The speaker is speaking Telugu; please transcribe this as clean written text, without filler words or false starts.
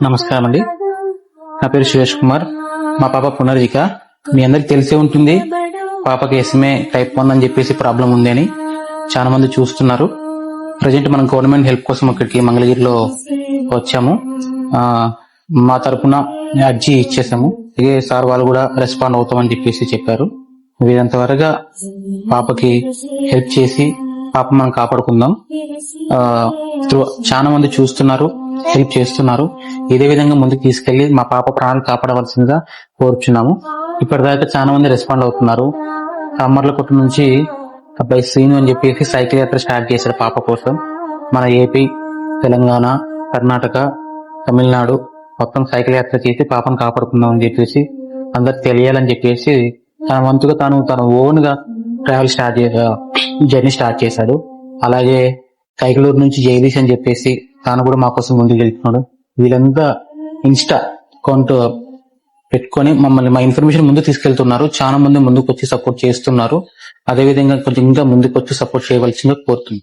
నమస్కారం అండి. నా పేరు సురేష్ కుమార్. మా పాప పునర్జిక. మీ అందరికి తెలిసే ఉంటుంది, పాపకి ఎస్ఎంఏ టైప్ 1 అని చెప్పేసి ప్రాబ్లం ఉంది అని చాలా మంది చూస్తున్నారు. ప్రజెంట్ మనం గవర్నమెంట్ హెల్ప్ కోసం ఇక్కడికి మంగళగిరిలో వచ్చాము. మా తరపున అర్జీ ఇచ్చేసాము. ఇదే సార్ వాళ్ళు కూడా రెస్పాండ్ అవుతామని చెప్పేసి చెప్పారు. వీరంత వరగా పాపకి హెల్ప్ చేసి పాప మనం కాపాడుకుందాం. చాలా మంది చూస్తున్నారు, హెల్ప్ చేస్తున్నారు. ఇదే విధంగా ముందుకు తీసుకెళ్లి మా పాప ప్రాణాలు కాపాడవలసిందిగా కోరుచున్నాము. ఇప్పటిదాకా చాలా మంది రెస్పాండ్ అవుతున్నారు. కమ్మర్లకొట్టు నుంచి అబ్బాయి శ్రీను అని చెప్పేసి సైకిల్ యాత్ర స్టార్ట్ చేశాడు పాప కోసం. మన ఏపీ, తెలంగాణ, కర్ణాటక, తమిళనాడు మొత్తం సైకిల్ యాత్ర చేసి పాపను కాపాడుకుందాం అని చెప్పేసి అందరికి తెలియాలని చెప్పేసి తన వంతుగా తన ఓన్ గా ట్రావెల్ జర్నీ స్టార్ట్ చేశాడు. అలాగే కైకలూరు నుంచి జైలీష్ అని చెప్పేసి తాను కూడా మా కోసం ముందుకు వెళ్తున్నాడు. వీళ్ళంతా ఇన్స్టా అకౌంట్ పెట్టుకొని మమ్మల్ని మా ఇన్ఫర్మేషన్ ముందుకు తీసుకెళ్తున్నారు. చాలా మంది ముందుకు వచ్చి సపోర్ట్ చేస్తున్నారు. అదేవిధంగా కొంచెం ఇంకా ముందుకు వచ్చి సపోర్ట్ చేయవలసిందిగా కోరుతుంది.